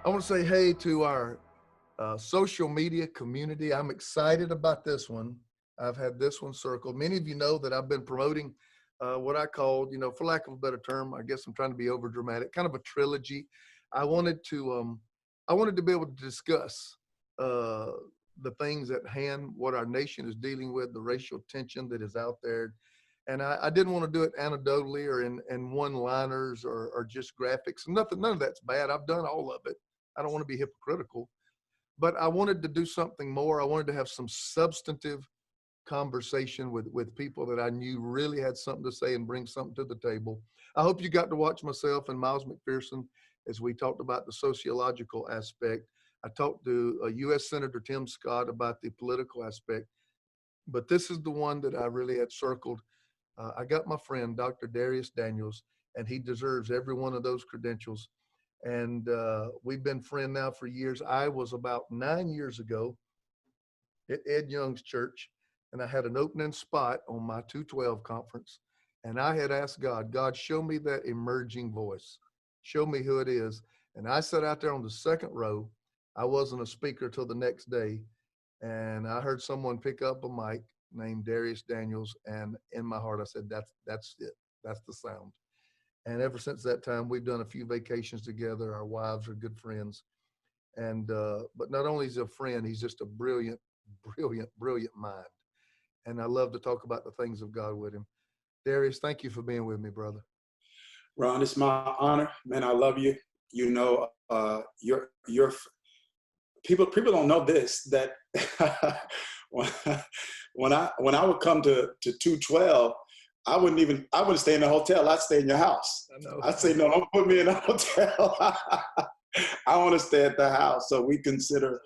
I want to say hey to our social media community. I'm excited about this one. I've had this one circled. Many of you know that I've been promoting what I called, for lack of a better term, I guess I'm trying to be over dramatic, kind of a trilogy. I wanted to, I wanted to be able to discuss uh, the things at hand, what our nation is dealing with, the racial tension that is out there, and I didn't want to do it anecdotally or in one-liners or just graphics. Nothing, none of that's bad. I've done all of it. I don't want to be hypocritical, but I wanted to do something more. I wanted to have some substantive conversation with people that I knew really had something to say and bring something to the table. I hope you got to watch myself and Miles McPherson as we talked about the sociological aspect. I talked to U.S. Senator Tim Scott about the political aspect, but this is the one that I really had circled. I got my friend, Dr. Dharius Daniels, and he deserves every one of those credentials. And we've been friends now for years. I was about 9 years ago at Ed Young's church, and I had an opening spot on my 212 conference. And I had asked God, God, show me that emerging voice. Show me who it is. And I sat out there on the second row. I wasn't a speaker till the next day. And I heard someone pick up a mic named Dharius Daniels. And in my heart, I said, that's it. That's the sound. And ever since that time, we've done a few vacations together. Our wives are good friends. And, but not only is he a friend, he's just a brilliant, brilliant mind. And I love to talk about the things of God with him. Dharius, thank you for being with me, brother. Ron, it's my honor, man. I love you. You know, you're people don't know this, that when I would come to 212, I wouldn't stay in the hotel. I'd stay in your house. I'd say, no, don't put me in a hotel. I want to stay at the house. So we consider,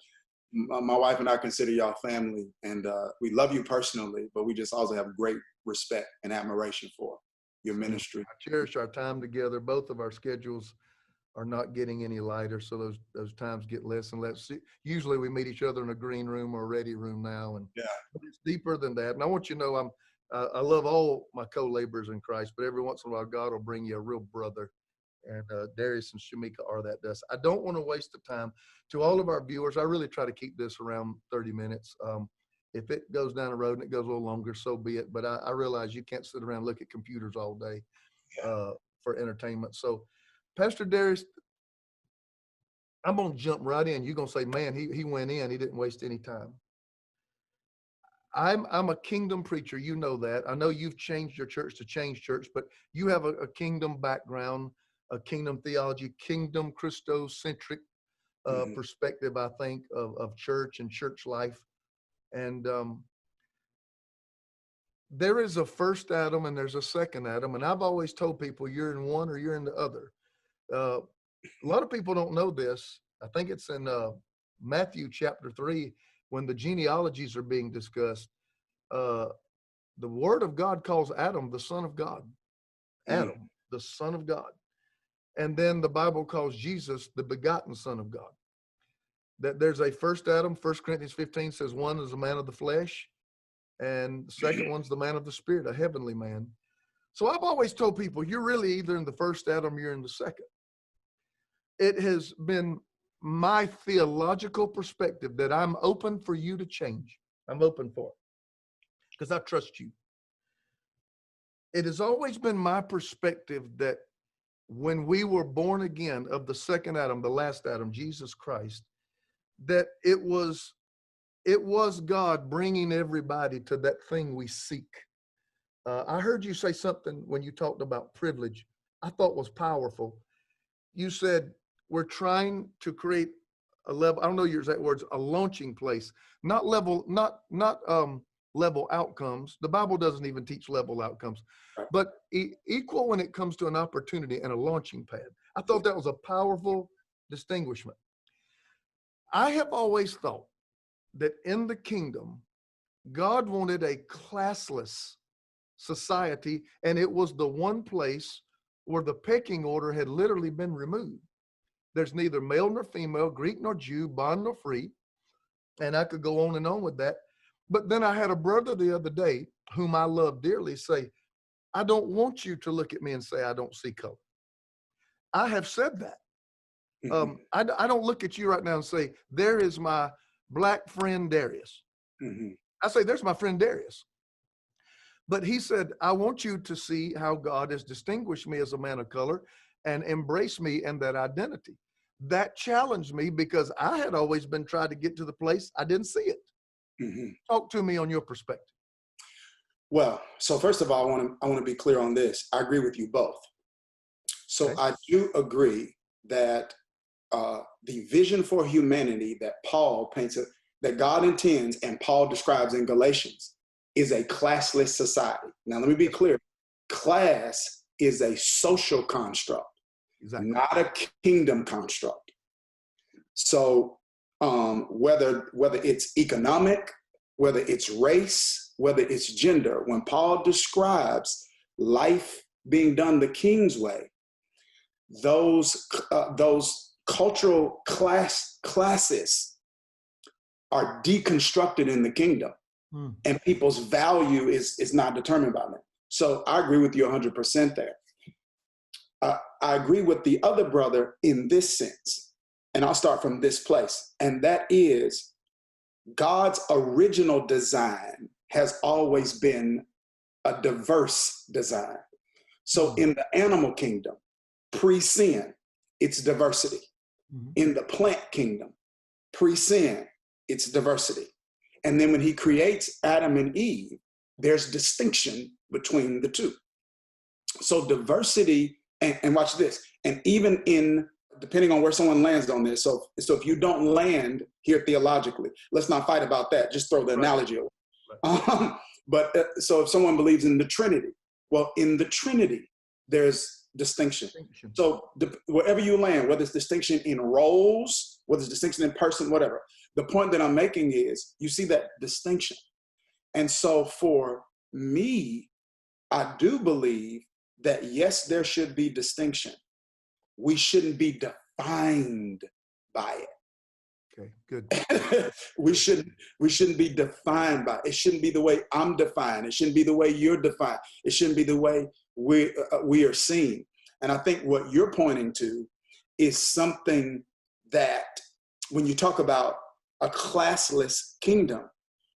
my wife and I consider y'all family, and we love you personally, but we just also have great respect and admiration for your ministry. I cherish our time together. Both of our schedules are not getting any lighter, so those times get less and less. Usually we meet each other in a green room or a ready room now, and yeah, it's deeper than that. And I want you to know I love all my co-laborers in Christ, but every once in a while God will bring you a real brother, and Dharius and Shamika are that to us. I don't want to waste the time. To all of our viewers, I really try to keep this around 30 minutes. If it goes down the road and it goes a little longer, so be it. But I realize you can't sit around and look at computers all day for entertainment. So, Pastor Dharius, I'm going to jump right in. You're going to say, man, he went in. He didn't waste any time. I'm a kingdom preacher. You know that. I know you've changed your church to Change Church, but you have a kingdom background, a kingdom theology, kingdom Christocentric perspective, I think, of church and church life. And there is a first Adam and there's a second Adam. And I've always told people you're in one or you're in the other. A lot of people don't know this. I think it's in Matthew chapter 3, when the genealogies are being discussed. The word of God calls Adam the son of God. Adam, the son of God. And then the Bible calls Jesus the begotten son of God. That there's a first Adam. 1 Corinthians 15 says one is a man of the flesh, and the second one's the man of the spirit, a heavenly man. So I've always told people, you're really either in the first Adam or you're in the second. It has been my theological perspective that I'm open for you to change. I'm open for it because I trust you. It has always been my perspective that when we were born again of the second Adam, the last Adam, Jesus Christ, that it was God bringing everybody to that thing we seek. I heard you say something when you talked about privilege I thought was powerful. You said we're trying to create a level, I don't know your exact words, a launching place, not level outcomes. The Bible doesn't even teach level outcomes, but equal when it comes to an opportunity and a launching pad. I thought that was a powerful distinguishment. I have always thought that in the kingdom, God wanted a classless society, and it was the one place where the pecking order had literally been removed. There's neither male nor female, Greek nor Jew, bond nor free, and I could go on and on with that. But then I had a brother the other day, whom I love dearly, say, I don't want you to look at me and say I don't see color. I have said that. I don't look at you right now and say, there is my black friend Dharius. I say, there's my friend Dharius. But he said, I want you to see how God has distinguished me as a man of color and embrace me and that identity. That challenged me because I had always been trying to get to the place I didn't see it. Talk to me on your perspective. Well, so first of all, I want to be clear on this. I agree with you both. So okay. I do agree that the vision for humanity that Paul paints, that God intends and Paul describes in Galatians, is a classless society. Now, let me be clear. Class is a social construct, not a kingdom construct. So whether it's economic, whether it's race, whether it's gender, when Paul describes life being done the king's way, those cultural classes are deconstructed in the kingdom, and people's value is not determined by them. So I agree with you 100% there. I agree with the other brother in this sense, and I'll start from this place, and that is God's original design has always been a diverse design. So in the animal kingdom, pre-sin, it's diversity. In the plant kingdom, pre-sin, it's diversity. And then when he creates Adam and Eve, there's distinction between the two. So diversity, and watch this, and even in, depending on where someone lands on this, so if you don't land here theologically, let's not fight about that, just throw the analogy away. So if someone believes in the Trinity, well, in the Trinity, there's distinction. So wherever you land, whether it's distinction in roles, whether it's distinction in person, whatever, the point that I'm making is you see that distinction. And so for me, I do believe that yes, there should be distinction. We shouldn't be defined by it. Okay, good. we shouldn't be defined by it. It shouldn't be the way I'm defined. It shouldn't be the way you're defined. It shouldn't be the way we are seen. And I think what you're pointing to is something that when you talk about a classless kingdom,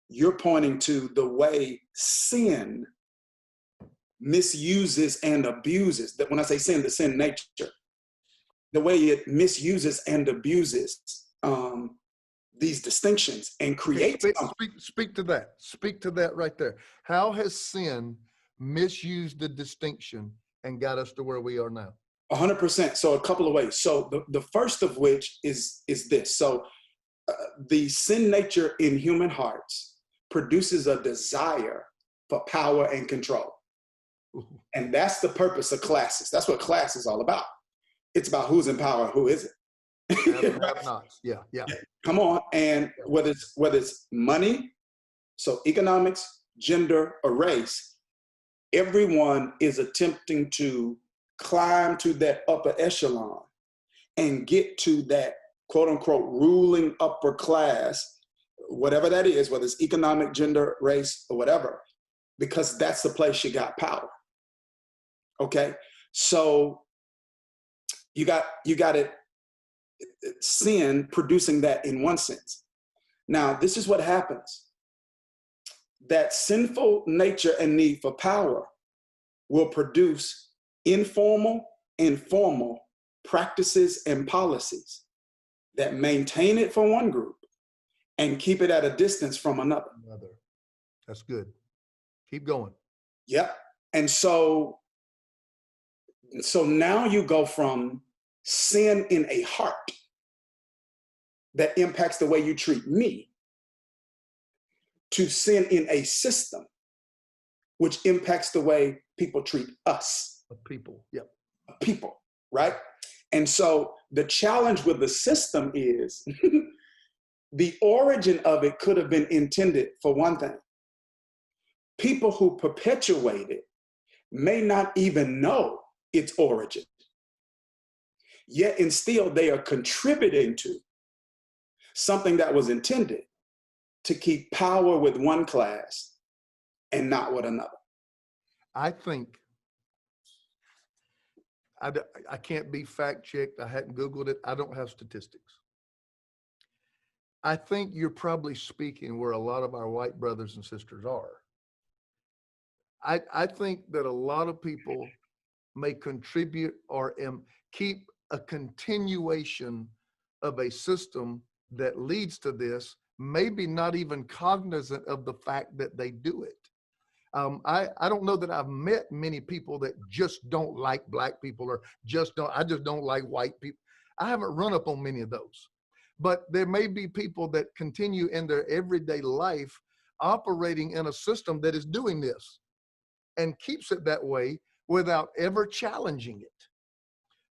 you're pointing to the way sin misuses and abuses. That when I say sin, the sin nature, the way it misuses and abuses these distinctions and creates. Speak to that. Speak to that right there. How has sin misused the distinction and got us to where we are now? 100%. So a couple of ways. So the first of which is this. So the sin nature in human hearts produces a desire for power and control. And that's the purpose of classes. That's what class is all about. It's about who's in power and who isn't. Yeah. Come on. And whether it's money, so economics, gender, or race, everyone is attempting to climb to that upper echelon and get to that quote unquote ruling upper class, whatever that is, whether it's economic, gender, race, or whatever, because that's the place you got power. Okay. So you got it, sin producing that in one sense. Now, this is what happens. That sinful nature and need for power will produce informal and formal practices and policies that maintain it for one group and keep it at a distance from another. That's good. Keep going. Yep. And so now you go from sin in a heart that impacts the way you treat me to sin in a system which impacts the way people treat us. People, yep. People, right? And so the challenge with the system is the origin of it could have been intended for one thing. People who perpetuate it may not even know its origin. Yet and still they are contributing to something that was intended to keep power with one class and not with another. I think I can't be fact checked. I hadn't Googled it. I don't have statistics. I think you're probably speaking where a lot of our white brothers and sisters are. I think that a lot of people may contribute or keep a continuation of a system that leads to this, maybe not even cognizant of the fact that they do it. I don't know that I've met many people that just don't like black people or I just don't like white people. I haven't run up on many of those. But there may be people that continue in their everyday life operating in a system that is doing this and keeps it that way without ever challenging it.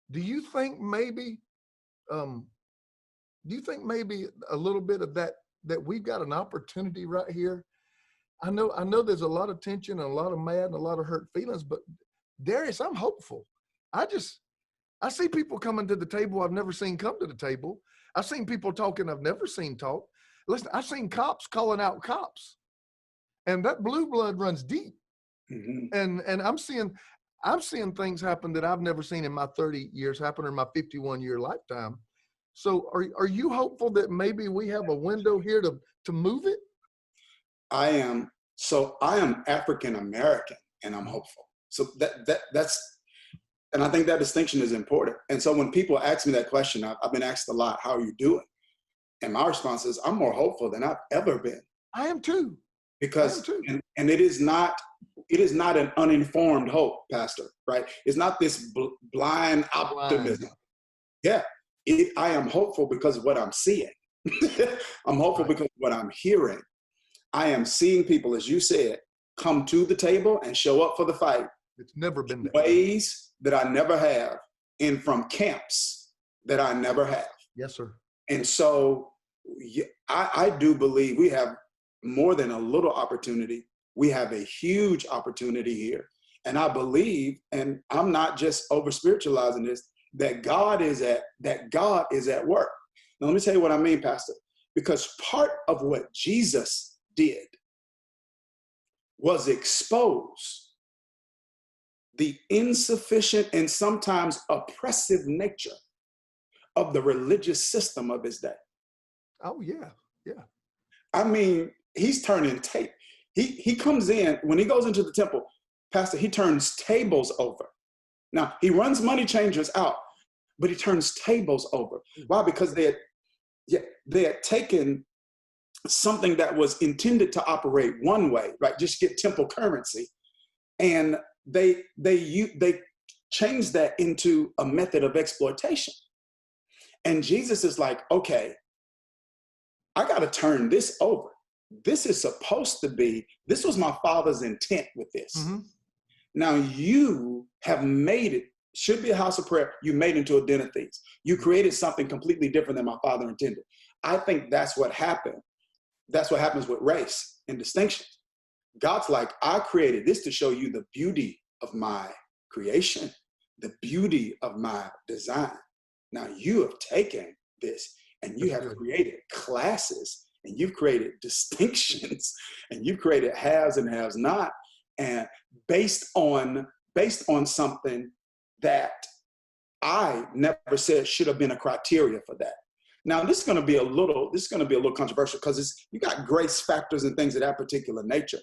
Do you think maybe a little bit of that we've got an opportunity right here? I know there's a lot of tension and a lot of mad and a lot of hurt feelings, but Dharius, I'm hopeful. I see people coming to the table I've never seen come to the table. I've seen people talking I've never seen talk. Listen, I've seen cops calling out cops, and that blue blood runs deep. Mm-hmm. And I'm seeing things happen that I've never seen in my 30 years happen or in my 51-year lifetime. So are you hopeful that maybe we have a window here to move it? I am African American, and I'm hopeful. So that's, and I think that distinction is important. And so when people ask me that question, I've been asked a lot, how are you doing? And my response is, I'm more hopeful than I've ever been. I am too. Because, and it is not an uninformed hope, Pastor, right? It's not this blind optimism. Yeah, I am hopeful because of what I'm seeing. I'm hopeful because of what I'm hearing. I am seeing people, as you said, come to the table and show up for the fight. It's never been there. Ways that I never have, and from camps that I never have. Yes, sir. And so I do believe we have more than a little opportunity. We have a huge opportunity here. And I believe, and I'm not just over spiritualizing this, that God is at work. Now, let me tell you what I mean, Pastor, because part of what Jesus did was expose the insufficient and sometimes oppressive nature of the religious system of his day. Oh, yeah, yeah. I mean, he's turning tape. He comes in, when he goes into the temple, Pastor, he turns tables over. Now, he runs money changers out, but he turns tables over. Why? Because they had taken something that was intended to operate one way, right? Just get temple currency. And they changed that into a method of exploitation. And Jesus is like, okay, I got to turn this over. This is supposed to be, this was my Father's intent with this. Mm-hmm. Now you have made it, should be a house of prayer, you made it into a den of thieves. You created something completely different than my Father intended. I think that's what happened. That's what happens with race and distinction. God's like, I created this to show you the beauty of my creation, the beauty of my design. Now you have taken this and you have created classes and you've created distinctions and you've created haves and haves not, and based on something that I never said should have been a criteria for that. Now this is going to be a little controversial because you got grace factors and things of that particular nature.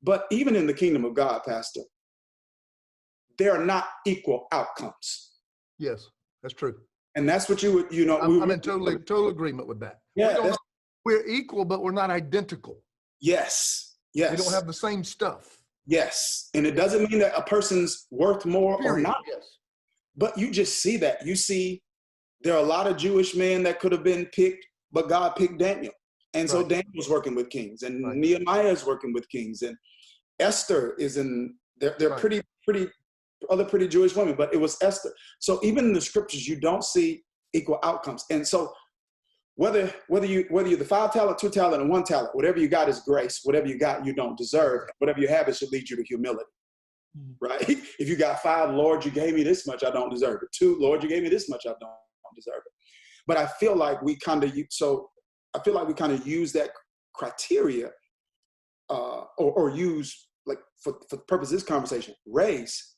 But even in the kingdom of God, Pastor, there are not equal outcomes. Yes, that's true. And that's what I'm in total agreement with that. Yeah, we're equal, but we're not identical. Yes. We don't have the same stuff. Yes. And it doesn't mean that a person's worth more or not. Yes. But you just see that. You see, there are a lot of Jewish men that could have been picked, but God picked Daniel. And so Daniel's working with kings, and Nehemiah is working with kings, and Esther is in, they're pretty Jewish women, but it was Esther. So even in the scriptures, you don't see equal outcomes. And so whether you're the 5 talent, 2 talent, and 1 talent, whatever you got is grace. Whatever you got, you don't deserve. Whatever you have, it should lead you to humility. Right? If you got 5, Lord, you gave me this much, I don't deserve it. 2, Lord, you gave me this much, I don't deserve it. But I feel like we kind of use that criteria or use, like, for the purpose of this conversation, race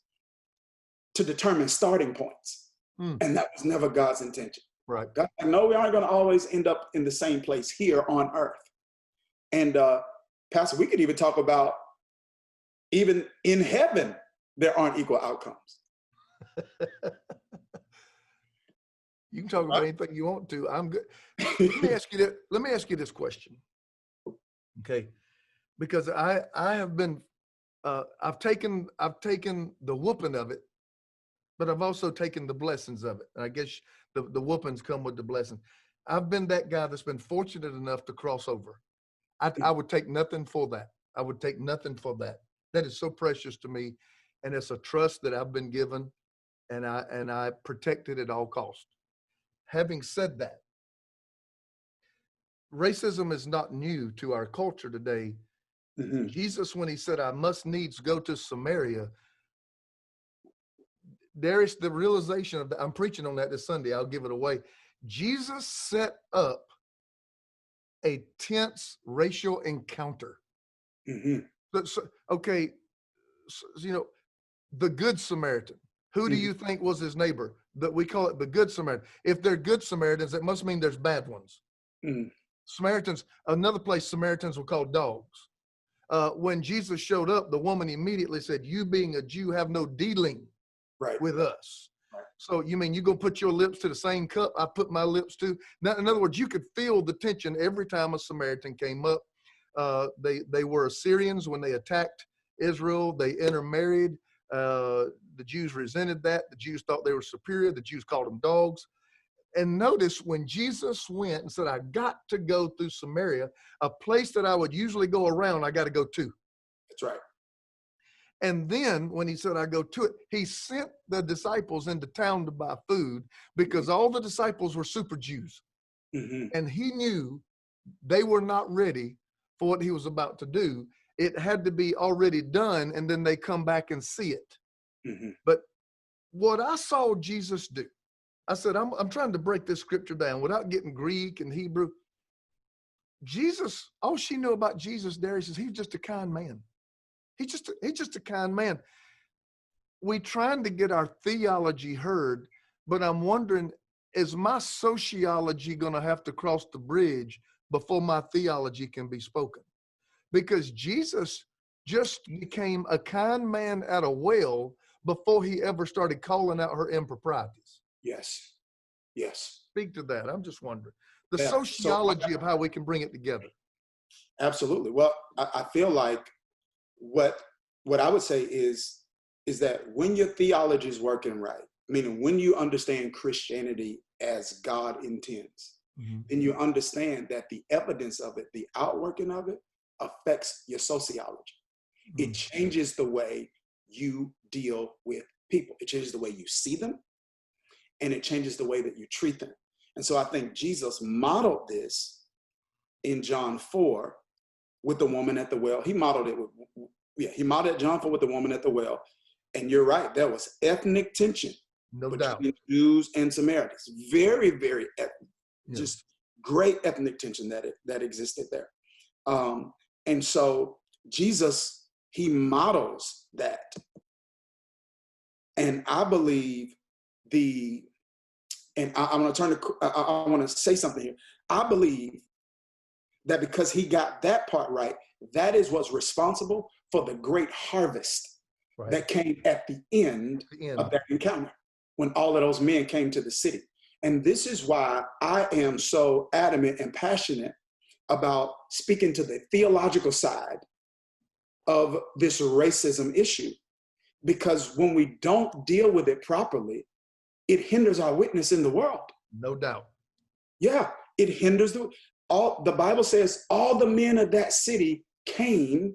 to determine starting points. And that was never God's intention. Right. God, no, we aren't going to always end up in the same place here on earth. And Pastor, we could even talk about even in heaven, there aren't equal outcomes. You can talk about anything you want to. I'm good. Let me ask you this question. Okay. Because I have been, I've taken the whooping of it, but I've also taken the blessings of it. And I guess the whoopings come with the blessings. I've been that guy that's been fortunate enough to cross over. I would take nothing for that. I would take nothing for that. That is so precious to me. And it's a trust that I've been given, and I protect it at all costs. Having said that, racism is not new to our culture today. Mm-hmm. Jesus, when he said, I must needs go to Samaria, there is the realization of that. I'm preaching on that this Sunday. I'll give it away. Jesus set up a tense racial encounter. Mm-hmm. So, the Good Samaritan. Who do you think was his neighbor? That we call it the Good Samaritan. If they're good Samaritans, it must mean there's bad ones. Samaritans, another place Samaritans were called dogs. When Jesus showed up, the woman immediately said, you being a Jew have no dealing with us. Right. So you mean you're going to put your lips to the same cup I put my lips to? Now, in other words, you could feel the tension every time a Samaritan came up. They were Assyrians when they attacked Israel. They intermarried. The Jews resented that. The Jews thought they were superior. The Jews called them dogs. And notice when Jesus went and said, I got to go through Samaria, a place that I would usually go around, I got to go to. That's right. And then when he said, I go to it, he sent the disciples into town to buy food because all the disciples were super Jews. Mm-hmm. And he knew they were not ready for what he was about to do. It had to be already done, and then they come back and see it. Mm-hmm. But what I saw Jesus do, I said, I'm trying to break this scripture down without getting Greek and Hebrew. Jesus, all she knew about Jesus, Dharius, is he's just a kind man. He's just a kind man. We trying to get our theology heard, but I'm wondering, is my sociology going to have to cross the bridge before my theology can be spoken? Because Jesus just became a kind man at a well before he ever started calling out her improprieties. Yes. Yes. Speak to that. I'm just wondering. The sociology of how we can bring it together. Absolutely. Well, I feel like what I would say is that when your theology is working right, meaning when you understand Christianity as God intends, then you understand that the evidence of it, the outworking of it, affects your sociology. It changes the way you deal with people. It changes the way you see them, and it changes the way that you treat them. And so I think Jesus modeled this in John 4 with the woman at the well. He modeled it he modeled John 4 with the woman at the well. And you're right, there was ethnic tension between Jews and Samaritans. Very, very just great ethnic tension that existed there. And so Jesus, he models that. And I believe I want to say something here. I believe that because he got that part right, that is what's responsible for the great harvest that came at the end of that encounter, when all of those men came to the city. And this is why I am so adamant and passionate about speaking to the theological side of this racism issue. Because when we don't deal with it properly, it hinders our witness in the world. No doubt. Yeah, it hinders the Bible says all the men of that city came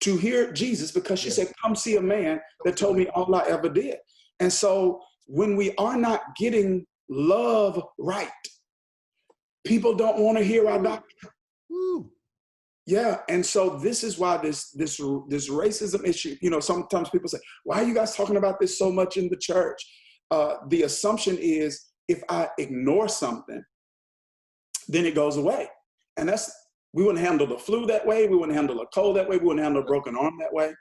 to hear Jesus because she said, come see a man that told me all I ever did. And so when we are not getting love right, people don't want to hear our doctrine. Yeah, and so this is why this racism issue, sometimes people say, why are you guys talking about this so much in the church? The assumption is if I ignore something, then it goes away. And we wouldn't handle the flu that way. We wouldn't handle a cold that way. We wouldn't handle a broken arm that way.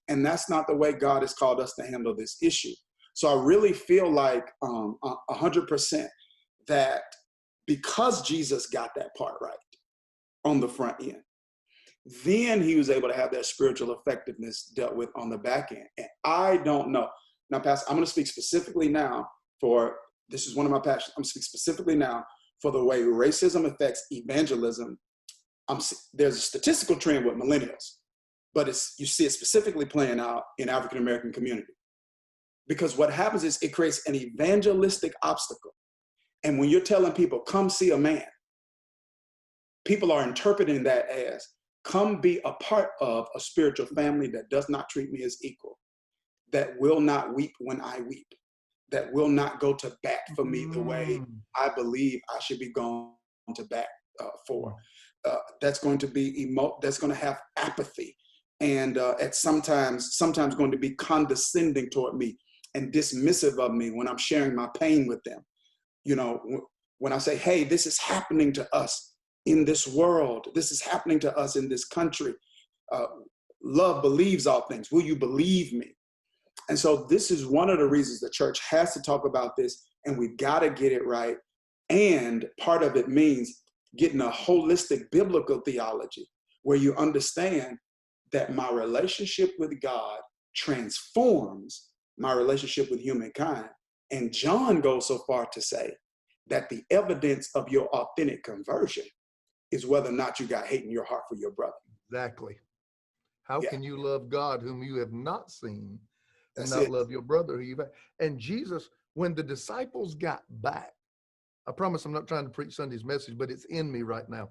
And that's not the way God has called us to handle this issue. So I really feel like 100% that because Jesus got that part right on the front end, then he was able to have that spiritual effectiveness dealt with on the back end. And I don't know. Now, Pastor, I'm going to speak specifically now for, this is one of my passions. I'm speaking specifically now for the way racism affects evangelism. There's a statistical trend with millennials, but you see it specifically playing out in African-American community. Because what happens is it creates an evangelistic obstacle. And when you're telling people, come see a man, people are interpreting that as, come be a part of a spiritual family that does not treat me as equal, that will not weep when I weep, that will not go to bat for me the way I believe I should be going to bat for. That's going to be that's going to have apathy, and at sometimes going to be condescending toward me and dismissive of me when I'm sharing my pain with them. You know, when I say, hey, this is happening to us in this world, this is happening to us in this country. Love believes all things. Will you believe me? And so this is one of the reasons the church has to talk about this, and we've got to get it right. And part of it means getting a holistic biblical theology where you understand that my relationship with God transforms my relationship with humankind. And John goes so far to say that the evidence of your authentic conversion is whether or not you got hate in your heart for your brother. Exactly. How can you love God whom you have not seen and That's not it. love your brother who you've had? And Jesus, when the disciples got back, I promise I'm not trying to preach Sunday's message, but it's in me right now.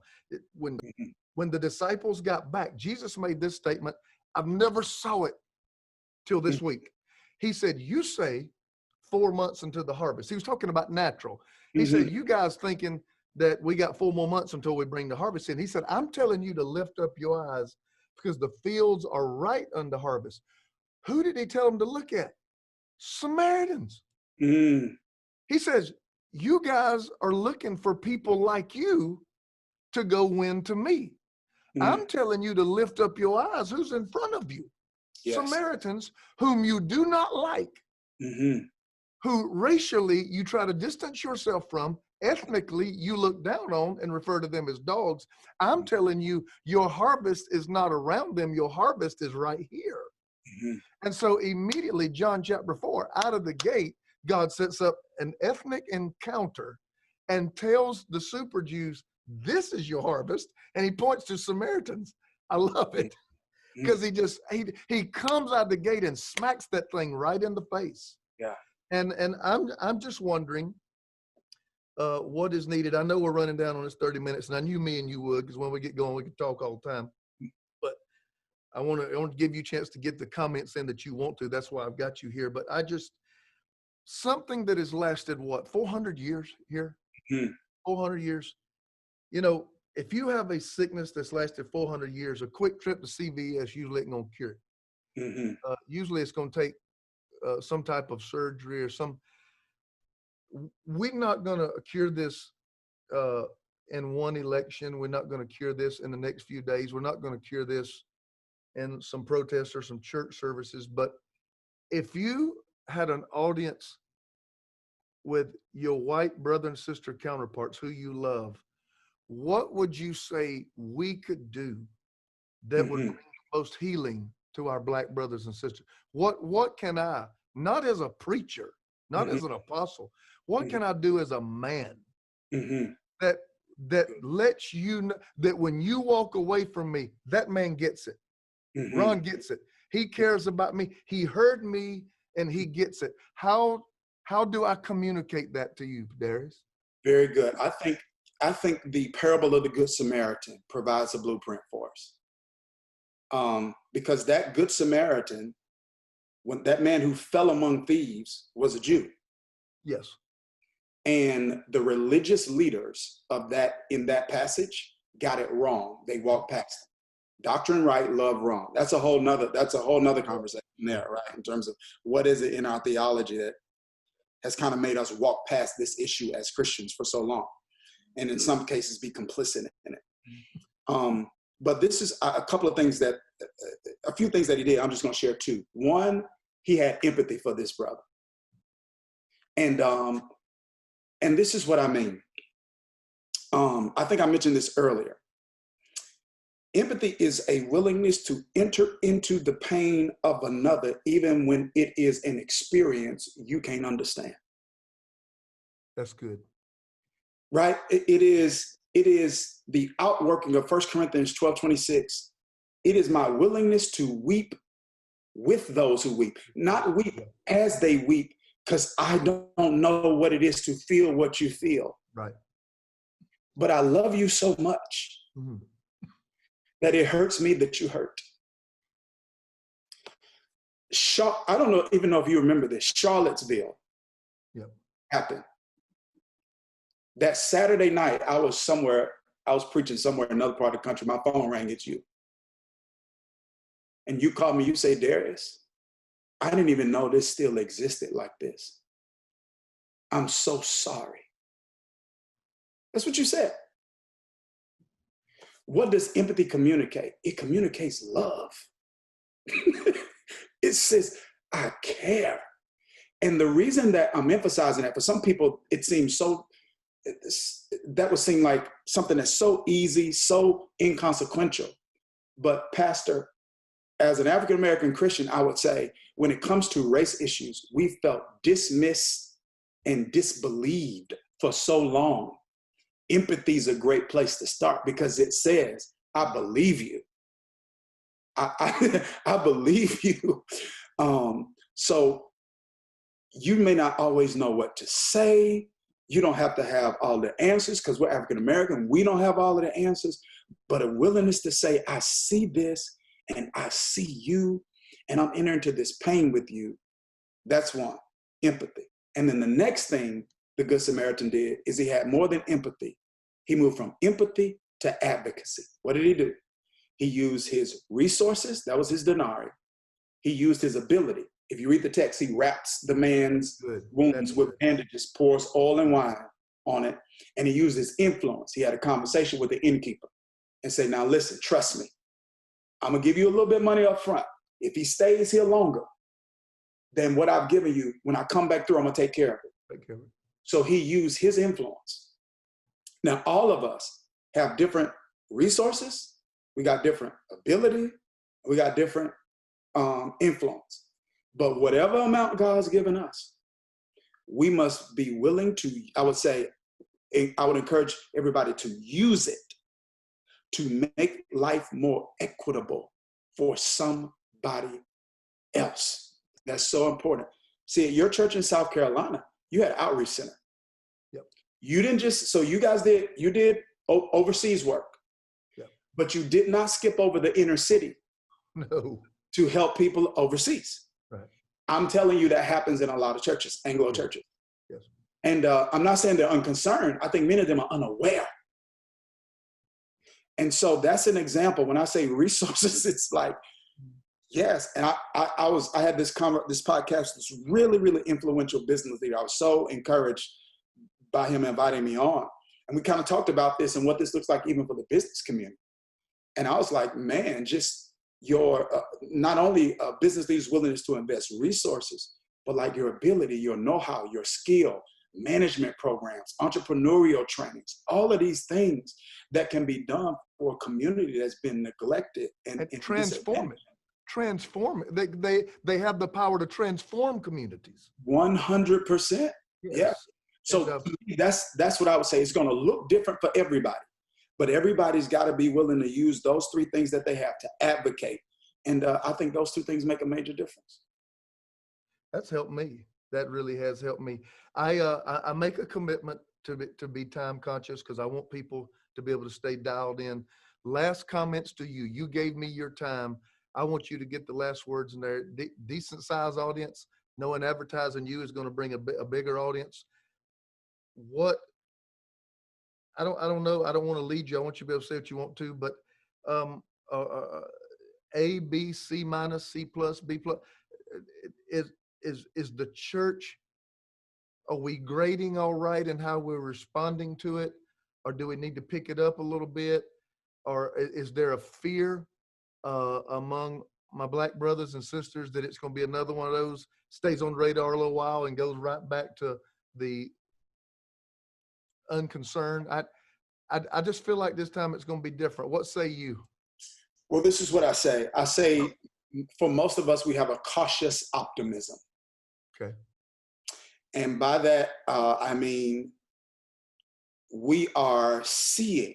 When the disciples got back, Jesus made this statement. I've never saw it till this week. He said, you say 4 months into the harvest. He was talking about natural. He said, you guys thinking that we got 4 more months until we bring the harvest in. He said, I'm telling you to lift up your eyes because the fields are right unto harvest. Who did he tell them to look at? Samaritans. He says, you guys are looking for people like you to go win to me. I'm telling you to lift up your eyes. Who's in front of you? Yes. Samaritans, whom you do not like, who racially you try to distance yourself from, ethnically you look down on and refer to them as dogs. I'm telling you, your harvest is not around them. Your harvest is right here. And so immediately, John chapter 4, out of the gate, God sets up an ethnic encounter and tells the super Jews, this is your harvest. And he points to Samaritans. I love it because he comes out the gate and smacks that thing right in the face. Yeah. And I'm just wondering what is needed. I know we're running down on this 30 minutes, and I knew me and you would, because when we get going, we can talk all the time. But I want to give you a chance to get the comments in that you want to. That's why I've got you here. But something that has lasted, 400 years here? 400 years. You know, if you have a sickness that's lasted 400 years, a quick trip to CVS usually ain't going to cure it. Usually it's going to take some type of surgery or we're not going to cure this in one election. We're not going to cure this in the next few days. We're not going to cure this in some protests or some church services. But if you had an audience with your white brother and sister counterparts who you love, what would you say we could do that would bring the most healing to our black brothers and sisters? What can I, not as a preacher, not as an apostle, what can I do as a man that lets you know that when you walk away from me, that man gets it. Ron gets it. He cares about me. He heard me and he gets it. How do I communicate that to you, Dharius? Very good. I think the parable of the Good Samaritan provides a blueprint for us. Because that Good Samaritan, when that man who fell among thieves was a Jew. Yes. And the religious leaders of that in that passage got it wrong. They walked past it. Doctrine right, love wrong. That's a whole nother conversation there, right? In terms of what is it in our theology that has kind of made us walk past this issue as Christians for so long, and in some cases be complicit in it. But this is a few things that he did. I'm just going to share two. One, he had empathy for this brother. And this is what I mean. I think I mentioned this earlier. Empathy is a willingness to enter into the pain of another, even when it is an experience you can't understand. That's good. Right? It is the outworking of 1 Corinthians 12:26. It is my willingness to weep with those who weep, not weep as they weep, because I don't know what it is to feel what you feel. Right. But I love you so much that it hurts me that you hurt. I don't even know if you remember this. Charlottesville happened. That Saturday night, I was preaching somewhere in another part of the country. My phone rang, it's you. And you called me, you say, Dharius, I didn't even know this still existed like this. I'm so sorry. That's what you said. What does empathy communicate? It communicates love. It says, I care. And the reason that I'm emphasizing that, for some people, it seems that would seem like something that's so easy, so inconsequential. But Pastor, as an African-American Christian, I would say, when it comes to race issues, we felt dismissed and disbelieved for so long. Empathy is a great place to start because it says, I believe you. I believe you. So you may not always know what to say. You don't have to have all the answers because we're African-American. We don't have all of the answers, but a willingness to say, I see this and I see you and I'm entering into this pain with you. That's one, empathy. And then the next thing the Good Samaritan did is he had more than empathy. He moved from empathy to advocacy. What did he do? He used his resources. That was his denarii. He used his ability. If you read the text, he wraps the man's wounds with bandages, pours oil and wine on it, and he used his influence. He had a conversation with the innkeeper and said, now listen, trust me. I'm going to give you a little bit of money up front. If he stays here longer than what I've given you, when I come back through, I'm going to take care of it. So he used his influence. Now, all of us have different resources. We got different ability. We got different influence. But whatever amount God's given us, we must be willing to, I would encourage everybody to use it to make life more equitable for somebody else. That's so important. See, at your church in South Carolina, you had an outreach center. Yep. You didn't just, so you did overseas work. Yep. But you did not skip over the inner city. No. To help people overseas. Right. I'm telling you that happens in a lot of churches, Anglo churches. Yes. And I'm not saying they're unconcerned. I think many of them are unaware. And so that's an example. When I say resources, it's like, yes. And I had this podcast, this really, really influential business leader. I was so encouraged by him inviting me on. And we kind of talked about this and what this looks like even for the business community. And I was like, man, just your, not only a business leader's willingness to invest resources, but like your ability, your know-how, your skill, management programs, entrepreneurial trainings, all of these things that can be done for a community that's been neglected and transform it. Transform it. They have the power to transform communities. 100%. Yes. Yeah. So that's what I would say. It's going to look different for everybody, but everybody's got to be willing to use those three things that they have to advocate. And I think those two things make a major difference. That's helped me. That really has helped me. I make a commitment to be time conscious because I want people to be able to stay dialed in. Last comments to you. You gave me your time. I want you to get the last words in there. Decent size audience. Knowing advertising you is going to bring a bigger audience. What? I don't know. I don't want to lead you. I want you to be able to say what you want to. But A, B, C minus, C plus, B plus. Is the church, are we grading all right in how we're responding to it? Or do we need to pick it up a little bit? Or is there a fear among my black brothers and sisters that it's going to be another one of those, stays on the radar a little while and goes right back to the unconcerned? I just feel like this time it's going to be different. What say you? Well, this is what I say. I say, for most of us, we have a cautious optimism. Okay. And by that, I mean, we are seeing.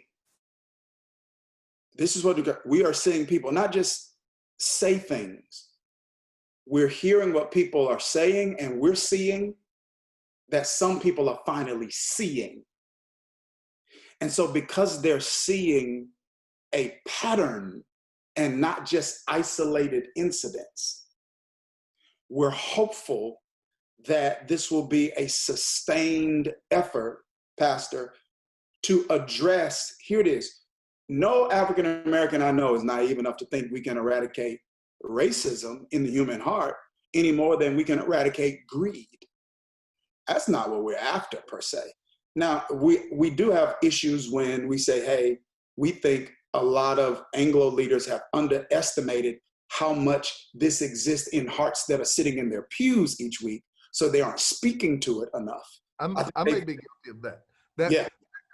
This is what we are seeing people not just say things. We're hearing what people are saying, and we're seeing that some people are finally seeing. And so because they're seeing a pattern and not just isolated incidents, we're hopeful that this will be a sustained effort, Pastor, to address, here it is, no African American I know is naive enough to think we can eradicate racism in the human heart any more than we can eradicate greed. That's not what we're after, per se. Now, we do have issues when we say, hey, we think a lot of Anglo leaders have underestimated how much this exists in hearts that are sitting in their pews each week, so they aren't speaking to it enough. I may be guilty of that. Yeah.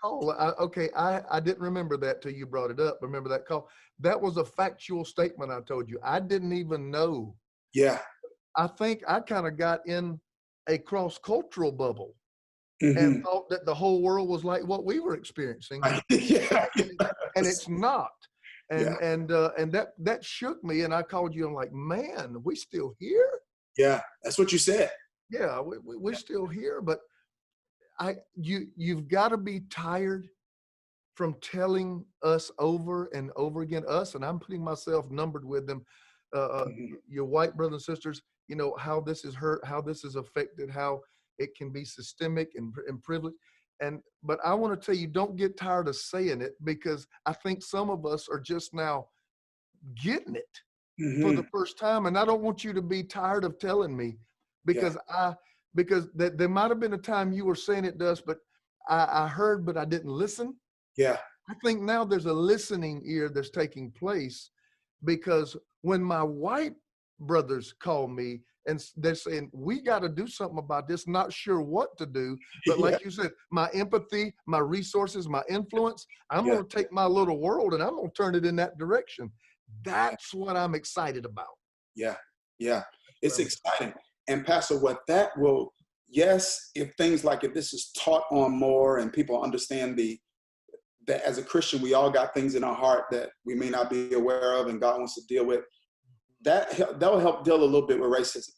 Call, I didn't remember that till you brought it up. Remember that call? That was a factual statement I told you. I didn't even know. Yeah. I think I kind of got in a cross-cultural bubble Mm-hmm. and thought that the whole world was like what we were experiencing. Yeah. And it's not. And Yeah. and that shook me. And I called you. I'm like, man, we still here? Yeah, that's what you said. Yeah, we're still here. But you've got to be tired from telling us over and over again, us, and I'm putting myself numbered with them, your white brothers and sisters, you know, how this is hurt, how this is affected, how it can be systemic and privileged. But I want to tell you, don't get tired of saying it, because I think some of us are just now getting it for the first time. And I don't want you to be tired of telling me, because there might have been a time you were saying it to us, but I heard, but I didn't listen. Yeah. I think now there's a listening ear that's taking place, because when my white brothers call me and they're saying, we got to do something about this, not sure what to do. But like you said, my empathy, my resources, my influence, I'm going to take my little world and I'm going to turn it in that direction. That's what I'm excited about. Yeah. Yeah. It's exciting. And Pastor, what that will, yes, if this is taught on more and people understand that as a Christian, we all got things in our heart that we may not be aware of and God wants to deal with, that will help deal a little bit with racism.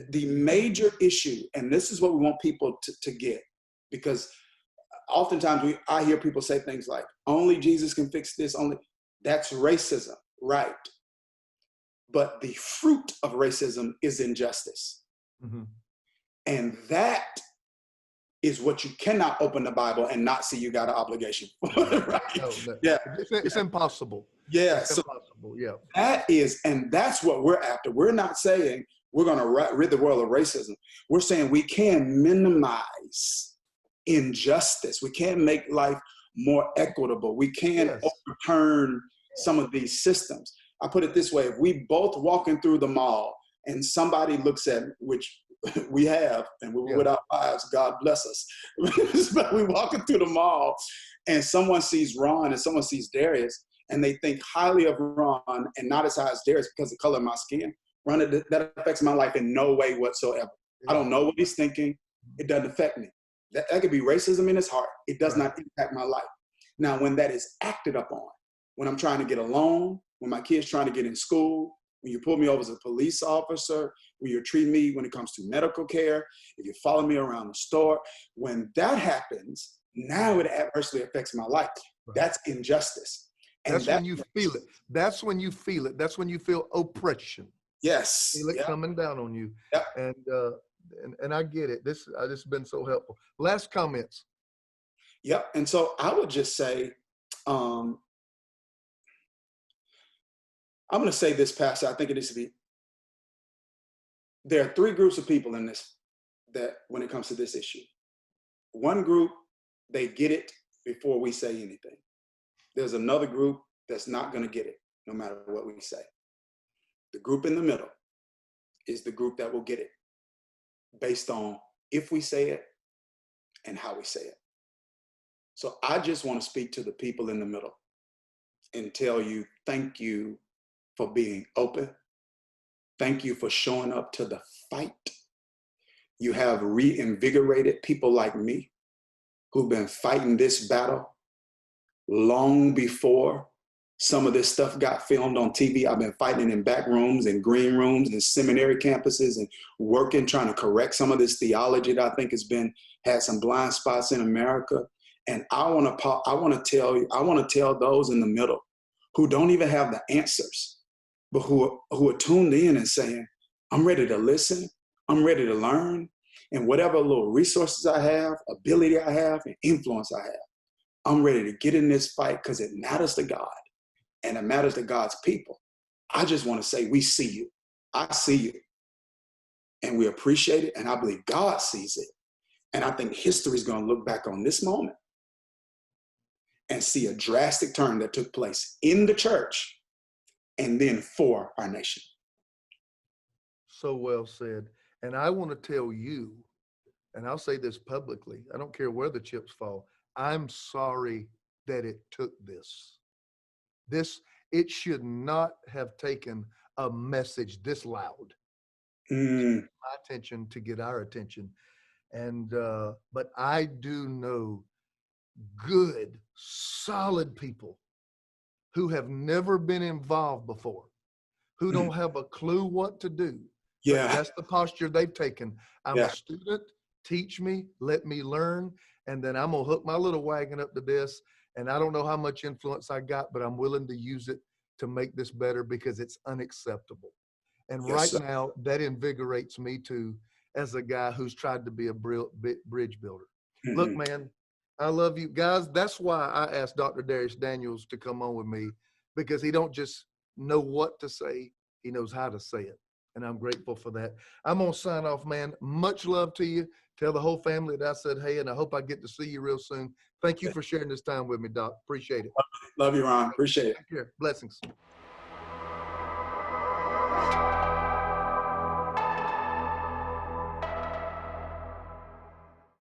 The major issue, and this is what we want people to get, because oftentimes I hear people say things like, only Jesus can fix this, that's racism, right? But the fruit of racism is injustice. Mm-hmm. And that is what you cannot open the Bible and not see you got an obligation for, right? No. Yeah. It's impossible. Yeah. It's impossible. Yeah. That's what we're after. We're not saying we're going to rid the world of racism. We're saying we can minimize injustice. We can make life more equitable. We can overturn some of these systems. I put it this way: if we both walking through the mall and somebody looks at, which we have, and we're with our lives, God bless us. But we walking through the mall and someone sees Ron and someone sees Dharius, and they think highly of Ron and not as high as Dharius because of the color of my skin. Ron, that affects my life in no way whatsoever. I don't know what he's thinking. It doesn't affect me. That could be racism in his heart. It does not impact my life. Now, when that is acted upon, when I'm trying to get a loan, when my kid's trying to get in school, when you pull me over as a police officer, when you treat me when it comes to medical care, if you follow me around the store, when that happens, now it adversely affects my life. Right. That's injustice. And that's when you feel it. That's when you feel it. That's when you feel oppression. Yes. Feel it coming down on you. Yep. And I get it. This has been so helpful. Last comments. Yep. And so I would just say, I'm going to say this, Pastor. I think it needs to be. There are three groups of people in this, that when it comes to this issue. One group, they get it before we say anything. There's another group that's not going to get it, no matter what we say. The group in the middle is the group that will get it based on if we say it and how we say it. So I just want to speak to the people in the middle and tell you, thank you for being open. Thank you for showing up to the fight. You have reinvigorated people like me who've been fighting this battle long before some of this stuff got filmed on TV. I've been fighting in back rooms and green rooms and seminary campuses and working, trying to correct some of this theology that I think had some blind spots in America. And I want to tell those in the middle who don't even have the answers, but who are tuned in and saying, I'm ready to listen, I'm ready to learn, and whatever little resources I have, ability I have, and influence I have, I'm ready to get in this fight because it matters to God and it matters to God's people. I just want to say, we see you. I see you. And we appreciate it, and I believe God sees it. And I think history is going to look back on this moment and see a drastic turn that took place in the church and then for our nation. So well said. And I want to tell you, and I'll say this publicly, I don't care where the chips fall, I'm sorry that it took this. It should not have taken a message this loud to get my attention, to get our attention. And but I do know good, solid people who have never been involved before, who don't have a clue what to do. Yeah. But that's the posture they've taken. I'm a student, teach me, let me learn, and then I'm gonna hook my little wagon up to this. And I don't know how much influence I got, but I'm willing to use it to make this better because it's unacceptable. And right now, that invigorates me too, as a guy who's tried to be a bridge builder. Look, man, I love you guys. That's why I asked Dr. Dharius Daniels to come on with me, because he don't just know what to say, he knows how to say it. And I'm grateful for that. I'm going to sign off, man. Much love to you. Tell the whole family that I said hey, and I hope I get to see you real soon. Thank you for sharing this time with me, Doc. Appreciate it. Love you, Ron. Appreciate it. Take care. Blessings.